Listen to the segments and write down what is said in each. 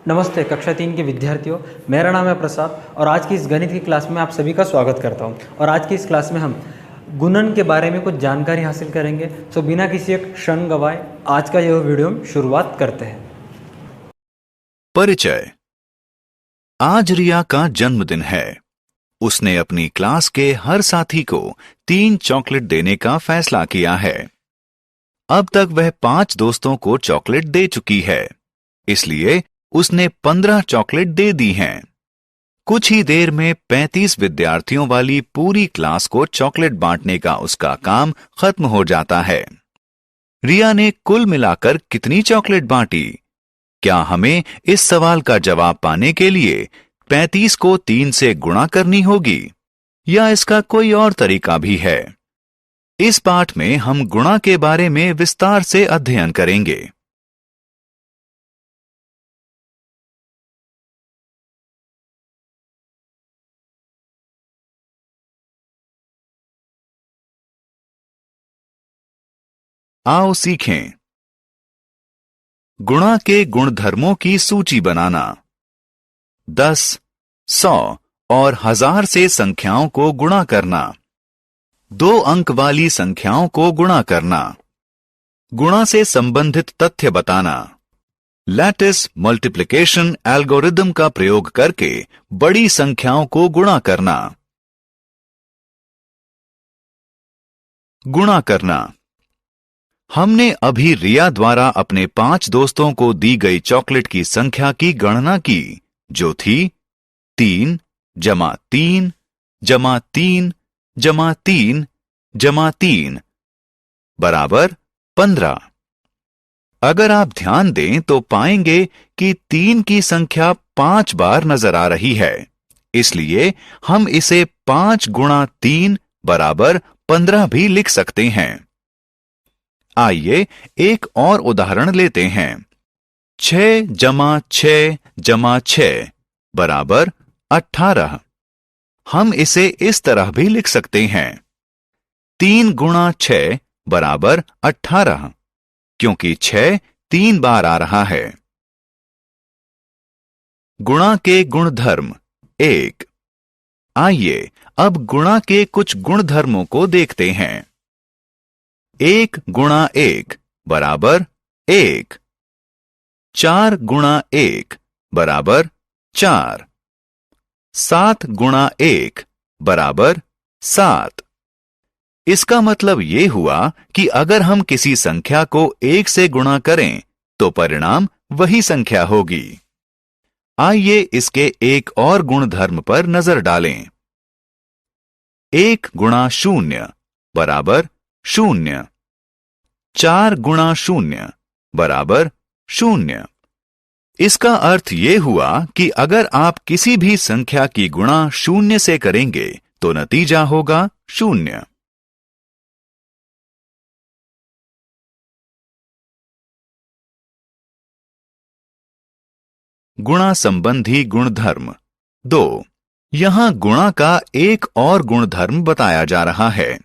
नमस्ते कक्षा 3 के विद्यार्थियों, मेरा नाम है प्रसाद और आज की इस गणित की क्लास में आप सभी का स्वागत करता हूं। और आज की इस क्लास में हम गुणन के बारे में कुछ जानकारी हासिल करेंगे। तो बिना किसी एक क्षण गवाए आज का यह वीडियो हम शुरुआत करते हैं। परिचय। आज रिया का जन्मदिन है। उसने अपनी क्लास के हर साथी को 3 चॉकलेट देने का फैसला किया है। अब तक वह 5 दोस्तों को चॉकलेट दे चुकी है, इसलिए उसने 15 चॉकलेट दे दी हैं। कुछ ही देर में 35 विद्यार्थियों वाली पूरी क्लास को चॉकलेट बांटने का उसका काम खत्म हो जाता है। रिया ने कुल मिलाकर कितनी चॉकलेट बांटी? क्या हमें इस सवाल का जवाब पाने के लिए 35 को 3 से गुणा करनी होगी या इसका कोई और तरीका भी है? इस पाठ में हम गुणा के बारे में विस्तार से अध्ययन करेंगे। आओ सीखें। गुणा के गुणधर्मों की सूची बनाना। 10, 100 और 1000 से संख्याओं को गुणा करना। 2 अंक वाली संख्याओं को गुणा करना। गुणा से संबंधित तथ्य बताना। लैटिस मल्टीप्लिकेशन एल्गोरिदम का प्रयोग करके बड़ी संख्याओं को गुणा करना। गुणा करना। हमने अभी रिया द्वारा अपने 5 दोस्तों को दी गई चॉकलेट की संख्या की गणना की, जो थी 3 जमा 3 जमा 3 जमा 3 जमा 3 बराबर 15। अगर आप ध्यान दें तो पाएंगे कि 3 की संख्या 5 बार नजर आ रही है, इसलिए हम इसे 5 गुणा 3 बराबर 15 भी लिख सकते हैं। आइए एक और उदाहरण लेते हैं। 6 जमा 6 जमा 6 बराबर 18। हम इसे इस तरह भी लिख सकते हैं। 3 गुणा 6 बराबर 18, क्योंकि 6 3 बार आ रहा है। गुणा के गुणधर्म 1। आइए अब गुणा के कुछ गुणधर्मों को देखते हैं। 1 गुणा 1 बराबर 1। 4 गुणा 1 बराबर 4। 7 गुणा 1 बराबर 7। इसका मतलब ये हुआ कि अगर हम किसी संख्या को 1 से गुणा करें तो परिणाम वही संख्या होगी। आइए इसके एक और गुणधर्म पर नजर डालें। 1 गुणा 0 बराबर 0। 4 गुणा 0 बराबर 0। इसका अर्थ ये हुआ कि अगर आप किसी भी संख्या की गुणा 0 से करेंगे तो नतीजा होगा 0। गुणा संबंधी गुणधर्म 2। यहां गुणा का एक और गुणधर्म बताया जा रहा है।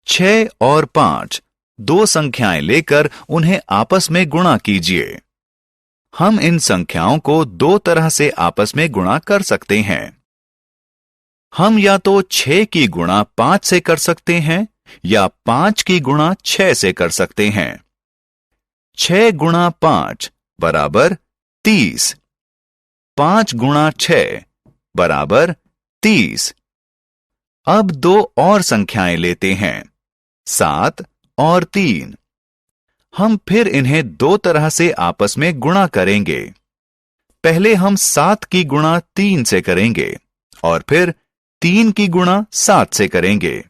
6 और 5 2 संख्याएं लेकर उन्हें आपस में गुणा कीजिए। हम इन संख्याओं को 2 तरह से आपस में गुणा कर सकते हैं। हम या तो 6 की गुणा 5 से कर सकते हैं या 5 की गुणा 6 से कर सकते हैं। 6 गुणा 5 बराबर 30। 5 गुणा 6 बराबर 30। अब 2 और संख्याएं लेते हैं, 7 और 3। हम फिर इन्हें 2 तरह से आपस में गुणा करेंगे। पहले हम 7 की गुणा 3 से करेंगे और फिर 3 की गुणा 7 से करेंगे।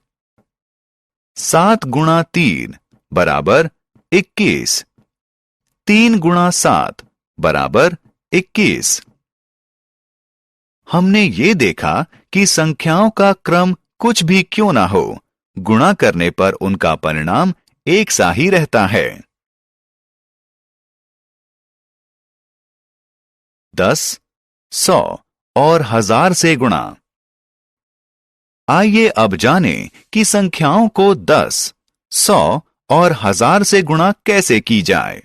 7 गुणा 3 बराबर 21। 3 गुणा 7 बराबर 21। हमने ये देखा कि संख्याओं का क्रम कुछ भी क्यों ना हो, गुणा करने पर उनका परिणाम एक सा ही रहता है। 10, 100 और 1000 से गुणा। आइए अब जानें कि संख्याओं को 10, 100 और 1000 से गुणा कैसे की जाए।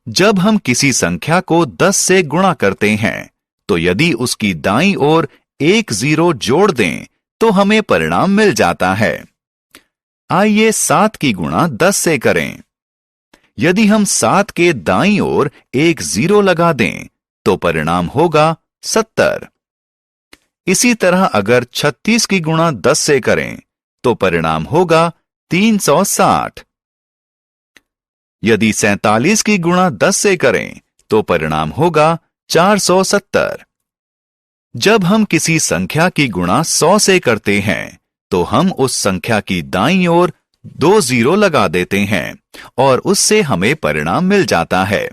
जब हम किसी संख्या को 10 से गुणा करते हैं, तो यदि उसकी दाईं ओर एक 0 जोड़ दें तो हमें परिणाम मिल जाता है। आइए 7 की गुणा 10 से करें। यदि हम 7 के दाईं ओर एक 0 लगा दें तो परिणाम होगा 70। इसी तरह अगर 36 की गुणा 10 से करें तो परिणाम होगा 360। यदि 47 की गुणा 10 से करें तो परिणाम होगा 470। जब हम किसी संख्या की गुणा 100 से करते हैं तो हम उस संख्या की दाईं ओर 2 0 लगा देते हैं और उससे हमें परिणाम मिल जाता है।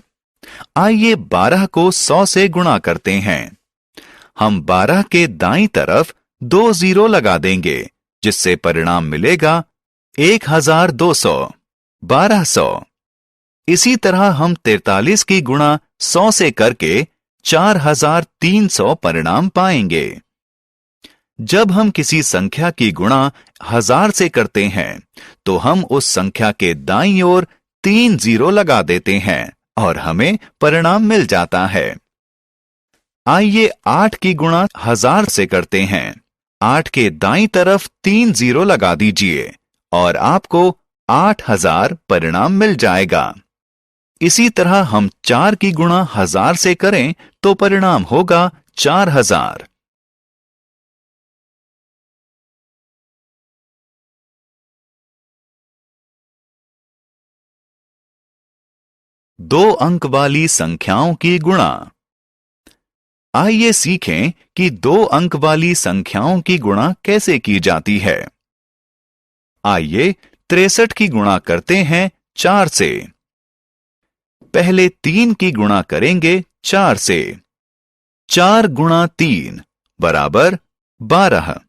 आइए 12 को 100 से गुणा करते हैं। हम 12 के दाईं तरफ 2 0 लगा देंगे, जिससे परिणाम मिलेगा 1200, 1200। इसी तरह हम 43 की गुणा 100 से करके 4300 परिणाम पाएंगे। जब हम किसी संख्या की गुणा 1000 से करते हैं तो हम उस संख्या के दाईं ओर 3 0 लगा देते हैं और हमें परिणाम मिल जाता है। आइए 8 की गुणा 1000 से करते हैं। 8 के दाईं तरफ 3 0 लगा दीजिए और आपको 8000 परिणाम मिल जाएगा। इसी तरह हम 4 की गुणा 1000 से करें तो परिणाम होगा 4000। दो अंक वाली संख्याओं की गुणा। आइए सीखें कि 2 अंक वाली संख्याओं की गुणा कैसे की जाती है। आइए 63 की गुणा करते हैं 4 से। पहले 3 की गुणा करेंगे 4 से। 4 गुणा 3 बराबर 12।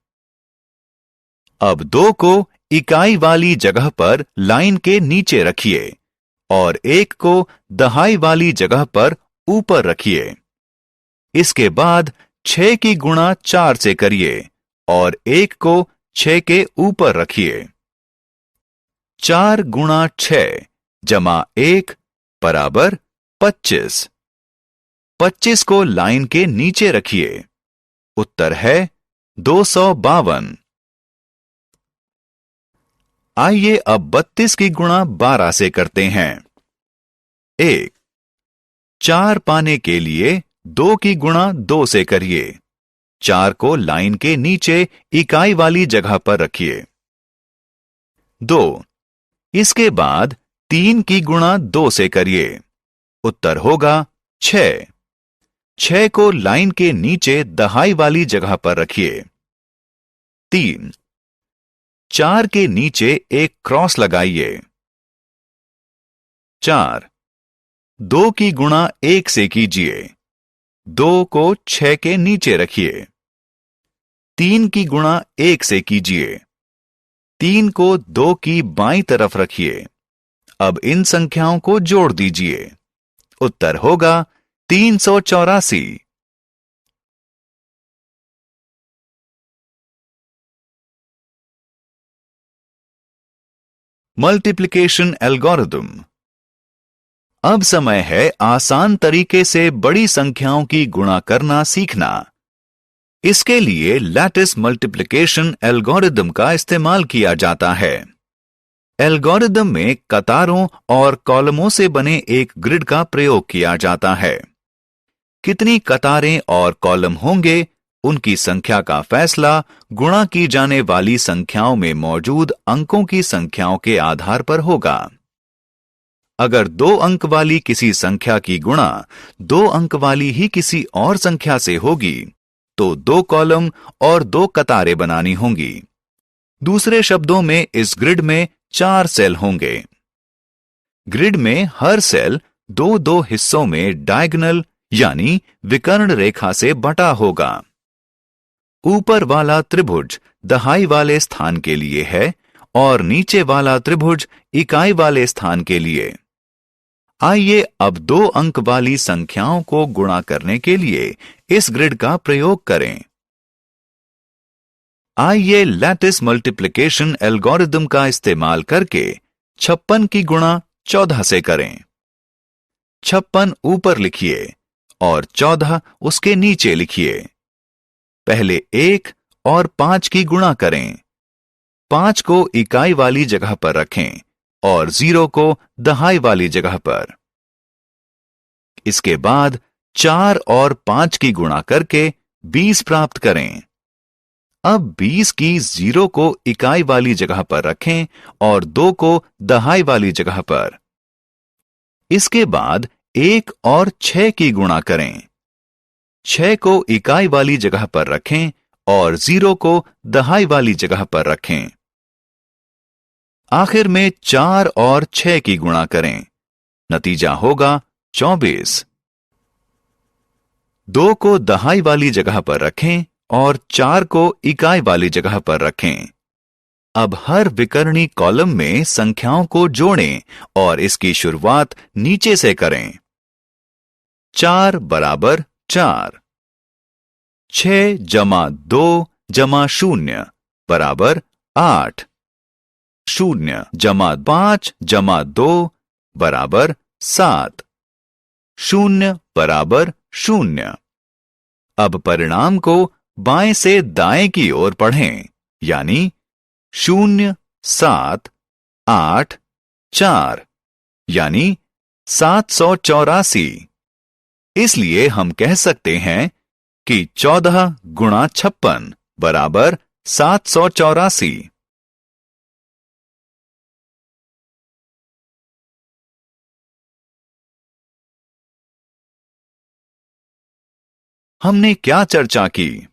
अब 2 को इकाई वाली जगह पर लाइन के नीचे रखिए और 1 को दहाई वाली जगह पर ऊपर रखिए। इसके बाद 6 की गुणा 4 से करिए और 1 को 6 के ऊपर रखिए। 4 गुणा 6 जमा 1 बराबर 25। 25 को लाइन के नीचे रखिए। उत्तर है 252। आइए अब 32 की गुणा 12 से करते हैं। 1 4 पाने के लिए 2 की गुणा 2 से करिए। 4 को लाइन के नीचे इकाई वाली जगह पर रखिए। 2 इसके बाद 3 की गुणा 2 से करिए। उत्तर होगा 6। 6 को लाइन के नीचे दहाई वाली जगह पर रखिए। 3 4 के नीचे एक क्रॉस लगाइए। 4 2 की गुणा 1 से कीजिए। 2 को 6 के नीचे रखिए। 3 की गुणा 1 से कीजिए। 3 को 2 की बाईं तरफ रखिए। अब इन संख्याओं को जोड़ दीजिए। उत्तर होगा 384। Multiplication algorithm. अब समय है आसान तरीके से बड़ी संख्याओं की गुणा करना सीखना। इसके लिए लैटिस मल्टीप्लिकेशन एल्गोरिथम का इस्तेमाल किया जाता है। एल्गोरिथम में कतारों और कॉलमों से बने एक ग्रिड का प्रयोग किया जाता है। कितनी कतारें और कॉलम होंगे, उनकी संख्या का फैसला गुणा की जाने वाली संख्याओं में मौजूद अंकों की संख्याओं के आधार पर होगा। अगर 2 अंक वाली किसी संख्या की गुणा 2 अंक वाली ही किसी और संख्या से होगी, तो 2 कॉलम और 2 कतारें बनानी होंगी। दूसरे शब्दों में इस ग्रिड में 4 सेल होंगे। ग्रिड में हर सेल 2-2 हिस्सों में डायगोनल यानी विकर्ण रेखा से बटा होगा। ऊपर वाला त्रिभुज दहाई वाले स्थान के लिए है और नीचे वाला त्रिभुज इकाई वाले स्थान के लिए। आइए अब 2 अंक वाली संख्याओं को गुणा करने के लिए इस ग्रिड का प्रयोग करें। आइए लैटिस मल्टीप्लिकेशन एल्गोरिथम का इस्तेमाल करके 56 की गुणा 14 से करें। 56 ऊपर लिखिए और 14 उसके नीचे लिखिए। पहले 1 और 5 की गुणा करें। 5 को इकाई वाली जगह पर रखें और 0 को दहाई वाली जगह पर। इसके बाद 4 और 5 की गुणा करके 20 प्राप्त करें। अब 20 की 0 को इकाई वाली जगह पर रखें और 2 को दहाई वाली जगह पर। इसके बाद 1 और 6 की गुणा करें। 6 को इकाई वाली जगह पर रखें और 0 को दहाई वाली जगह पर रखें। आखिर में 4 और 6 की गुणा करें। नतीजा होगा 24। 2 को दहाई वाली जगह पर रखें और 4 को इकाई वाली जगह पर रखें। अब हर विकर्णी कॉलम में संख्याओं को जोड़ें और इसकी शुरुआत नीचे से करें। 4 बराबर 4। 6 जमा 2 जमा 0 बराबर 8। 0 जमा 5 जमा 2 बराबर 7। 0 बराबर 0। अब परिणाम को बाएं से दाएं की ओर पढ़ें, यानी 0 7 8 4, यानी 784। इसलिए हम कह सकते हैं कि 14 गुणा 56 बराबर 784। हमने क्या चर्चा की?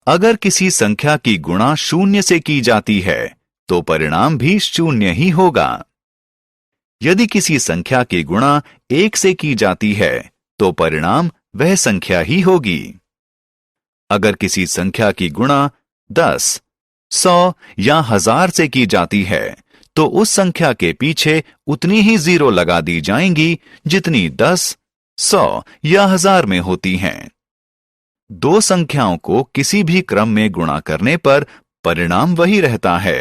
अगर किसी संख्या की गुणा 0 से की जाती है तो परिणाम भी 0 ही होगा। यदि किसी संख्या की गुणा 1 से की जाती है तो परिणाम वह संख्या ही होगी। अगर किसी संख्या की गुणा 10, 100 या 1000 से की जाती है तो उस संख्या के पीछे उतनी ही 0 लगा दी जाएंगी जितनी 10, 100 या 1000 में होती हैं। दो संख्याओं को किसी भी क्रम में गुणा करने पर परिणाम वही रहता है।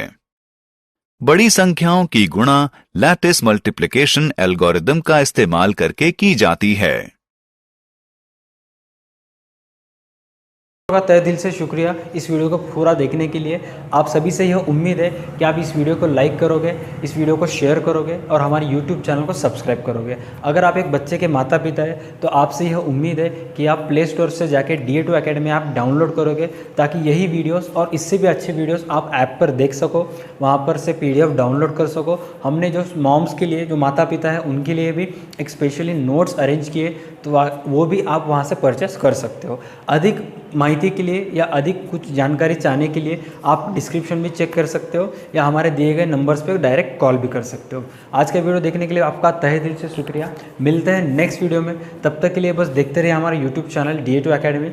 बड़ी संख्याओं की गुणा लैटिस मल्टीप्लिकेशन एल्गोरिदम का इस्तेमाल करके की जाती है। का तहे दिल से शुक्रिया इस वीडियो को पूरा देखने के लिए। आप सभी से यह उम्मीद है कि आप इस वीडियो को लाइक करोगे, इस वीडियो को शेयर करोगे और हमारे YouTube चैनल को सब्सक्राइब करोगे। अगर आप एक बच्चे के माता पिता है तो आपसे यह उम्मीद है कि आप प्ले स्टोर से जाके DA2 अकेडमी आप डाउनलोड करोगे ताकि यही वीडियोस और इससे भी अच्छे वीडियोस आप ऐप पर देख सको, वहाँ पर से PDF डाउनलोड कर सको। हमने जो मॉम्स के लिए, जो माता पिता है उनके लिए भी एक स्पेशली नोट्स अरेंज किए, तो वो भी आप वहाँ से परचेस कर सकते हो। अधिक माहिती के लिए या अधिक कुछ जानकारी चाहने के लिए आप डिस्क्रिप्शन में चेक कर सकते हो या हमारे दिए गए नंबर्स पे डायरेक्ट कॉल भी कर सकते हो। आज का वीडियो देखने के लिए आपका तहे दिल से शुक्रिया। मिलते हैं नेक्स्ट वीडियो में, तब तक के लिए बस देखते रहिए हमारा YouTube चैनल DA2 अकेडमी।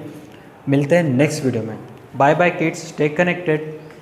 मिलते हैं नेक्स्ट वीडियो में। Bye bye kids, stay connected.